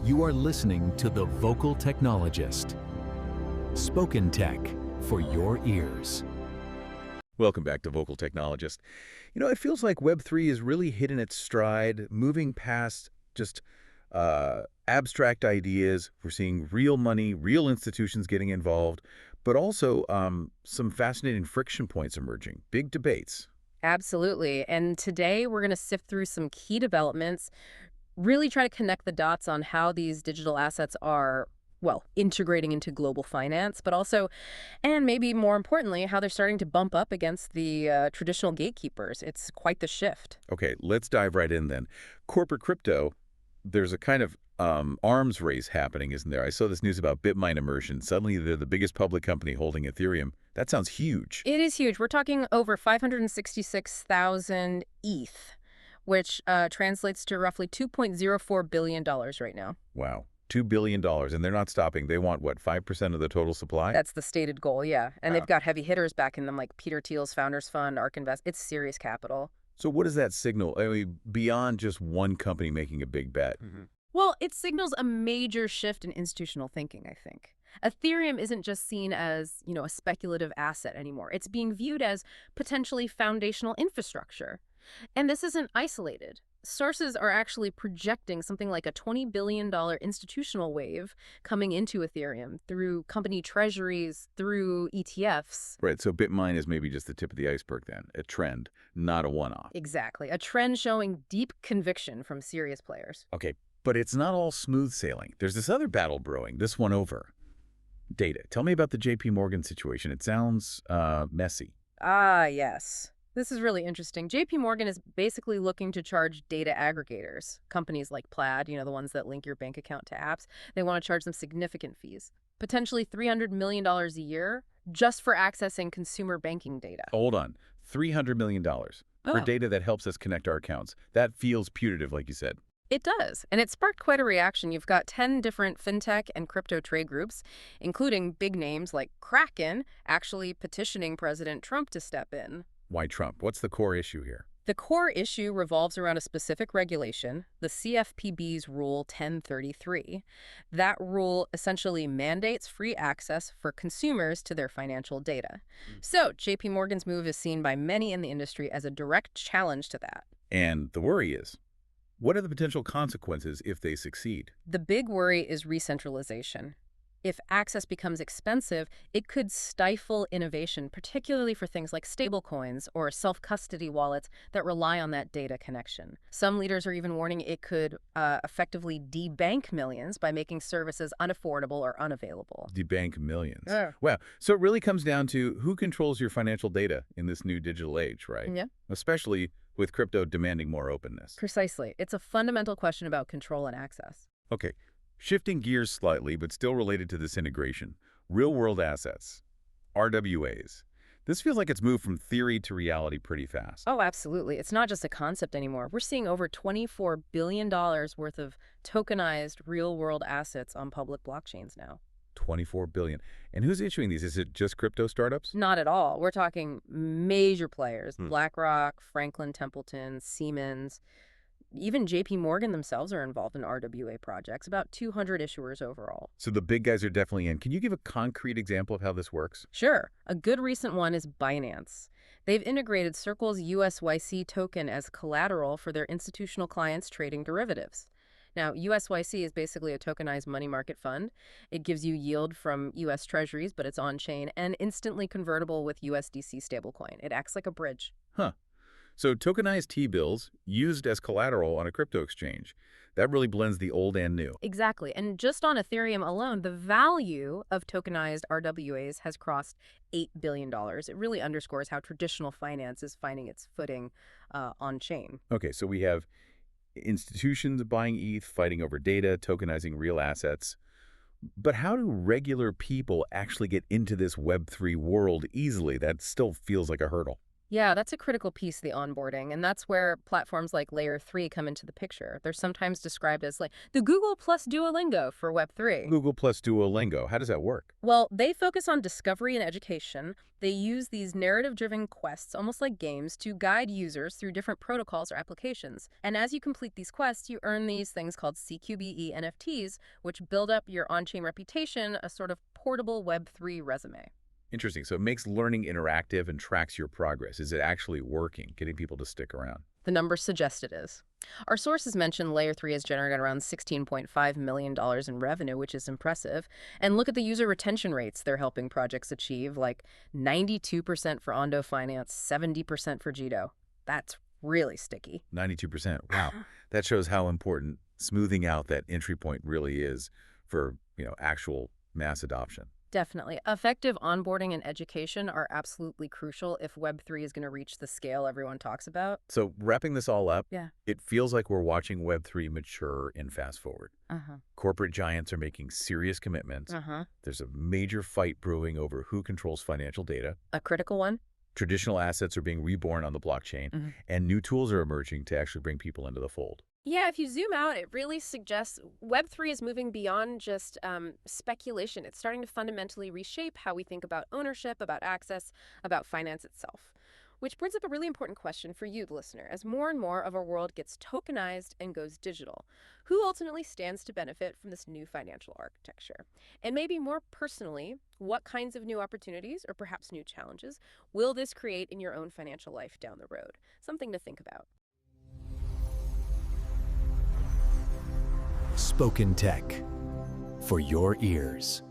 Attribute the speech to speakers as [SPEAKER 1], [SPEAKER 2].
[SPEAKER 1] You are listening to The Vocal Technologist. Spoken tech for your ears.
[SPEAKER 2] Welcome back to Vocal Technologist. You know, it feels like Web3 is really hitting its stride, moving past just abstract ideas. We're seeing real money, real institutions getting involved, but also some fascinating friction points emerging, big debates.
[SPEAKER 3] Absolutely. And today we're going to sift through some key developments, really try to connect the dots on how these digital assets are, well, integrating into global finance, but also, and maybe more importantly, how they're starting to bump up against the traditional gatekeepers. It's quite the shift.
[SPEAKER 2] Okay, let's dive right in then. Corporate crypto, there's a kind of arms race happening, isn't there? I saw this news about BitMine Immersion. Suddenly they're the biggest public company holding Ethereum. That sounds huge.
[SPEAKER 3] It is huge. We're talking over 566,000 ETH, which translates to roughly $2.04 billion right now.
[SPEAKER 2] Wow. $2 billion, and they're not stopping. They want, what, 5% of the total supply?
[SPEAKER 3] That's the stated goal, yeah. And
[SPEAKER 2] Wow.
[SPEAKER 3] they've got heavy hitters backing them like Peter Thiel's Founders Fund, ARK Invest. It's serious capital.
[SPEAKER 2] So what does that signal? I mean, beyond just one company making a big bet.
[SPEAKER 3] Well, it signals a major shift in institutional thinking, I think. Ethereum isn't just seen as, a speculative asset anymore. It's being viewed as potentially foundational infrastructure. And this isn't isolated. Sources are actually projecting something like a $20 billion institutional wave coming into Ethereum through company treasuries, through ETFs.
[SPEAKER 2] Right, so BitMine is maybe just the tip of the iceberg then, a trend, not a one-off.
[SPEAKER 3] Exactly. A trend showing deep conviction from serious players.
[SPEAKER 2] Okay, but it's not all smooth sailing. There's this other battle brewing, this one over. Data. Tell me about the J.P. Morgan situation. It sounds messy.
[SPEAKER 3] Ah, yes. This is really interesting. J.P. Morgan is basically looking to charge data aggregators, companies like Plaid, the ones that link your bank account to apps. They want to charge them significant fees, potentially $300 million a year just for accessing consumer banking data.
[SPEAKER 2] Hold on. $300 million for data that helps us connect our accounts. That feels putative, like you said.
[SPEAKER 3] It does, and it sparked quite a reaction. You've got 10 different fintech and crypto trade groups, including big names like Kraken, actually petitioning President Trump to step in.
[SPEAKER 2] Why Trump? What's the core issue here?
[SPEAKER 3] The core issue revolves around a specific regulation, the CFPB's Rule 1033. That rule essentially mandates free access for consumers to their financial data. So JP Morgan's move is seen by many in the industry as a direct challenge to that.
[SPEAKER 2] And the worry is, what are the potential consequences if they succeed?
[SPEAKER 3] The big worry is re-centralization. If access becomes expensive, it could stifle innovation, particularly for things like stablecoins or self-custody wallets that rely on that data connection. Some leaders are even warning it could effectively debank millions by making services unaffordable or unavailable.
[SPEAKER 2] Debank millions. Wow. So it really comes down to who controls your financial data in this new digital age, right?
[SPEAKER 3] Yeah.
[SPEAKER 2] Especially with crypto demanding more openness.
[SPEAKER 3] Precisely. It's a fundamental question about control and access.
[SPEAKER 2] Okay. Shifting gears slightly, but still related to this integration, real-world assets, RWAs. This feels like it's moved from theory to reality pretty fast.
[SPEAKER 3] Oh, absolutely. It's not just a concept anymore. We're seeing over $24 billion worth of tokenized real-world assets on public blockchains now.
[SPEAKER 2] 24 billion. And who's issuing these? Is it just crypto startups?
[SPEAKER 3] Not at all. We're talking major players, BlackRock, Franklin Templeton, Siemens. Even J.P. Morgan themselves are involved in RWA projects, about 200 issuers overall.
[SPEAKER 2] So the big guys are definitely in. Can you give a concrete example of how this works?
[SPEAKER 3] Sure. A good recent one is Binance. They've integrated Circle's USYC token as collateral for their institutional clients trading derivatives. Now, USYC is basically a tokenized money market fund. It gives you yield from U.S. Treasuries, but it's on-chain and instantly convertible with USDC stablecoin. It acts like a bridge.
[SPEAKER 2] Huh. So tokenized T-bills used as collateral on a crypto exchange. That really blends the old and new.
[SPEAKER 3] Exactly. And just on Ethereum alone, the value of tokenized RWAs has crossed $8 billion. It really underscores how traditional finance is finding its footing on-chain.
[SPEAKER 2] Okay, so we have institutions buying ETH, fighting over data, tokenizing real assets. But how do regular people actually get into this Web3 world easily? That still feels like a hurdle.
[SPEAKER 3] Yeah, that's a critical piece of the onboarding, and that's where platforms like Layer3 come into the picture. They're sometimes described as like the Google plus Duolingo for Web3.
[SPEAKER 2] Google plus Duolingo, how does that work?
[SPEAKER 3] Well, they focus on discovery and education. They use these narrative-driven quests, almost like games, to guide users through different protocols or applications. And as you complete these quests, you earn these things called CQBE NFTs, which build up your on-chain reputation, a sort of portable Web3 resume.
[SPEAKER 2] Interesting. So it makes learning interactive and tracks your progress. Is it actually working, getting people to stick around?
[SPEAKER 3] The numbers suggest it is. Our sources mention Layer3 has generated around $16.5 million in revenue, which is impressive. And look at the user retention rates they're helping projects achieve, like 92% for Ondo Finance, 70% for Jito. That's really sticky.
[SPEAKER 2] 92%. Wow. That shows how important smoothing out that entry point really is for, actual mass adoption.
[SPEAKER 3] Definitely. Effective onboarding and education are absolutely crucial if Web3 is going to reach the scale everyone talks about.
[SPEAKER 2] So wrapping this all up,
[SPEAKER 3] Yeah.
[SPEAKER 2] it feels like we're watching Web3 mature and fast forward.
[SPEAKER 3] Uh-huh.
[SPEAKER 2] Corporate giants are making serious commitments.
[SPEAKER 3] Uh-huh.
[SPEAKER 2] There's a major fight brewing over who controls financial data.
[SPEAKER 3] A critical one?
[SPEAKER 2] Traditional assets are being reborn on the blockchain, and new tools are emerging to actually bring people into the fold.
[SPEAKER 3] Yeah, if you zoom out, it really suggests Web3 is moving beyond just speculation. It's starting to fundamentally reshape how we think about ownership, about access, about finance itself. Which brings up a really important question for you, the listener. As more and more of our world gets tokenized and goes digital, who ultimately stands to benefit from this new financial architecture? And maybe more personally, what kinds of new opportunities or perhaps new challenges will this create in your own financial life down the road? Something to think about.
[SPEAKER 1] Spoken Tech for your ears.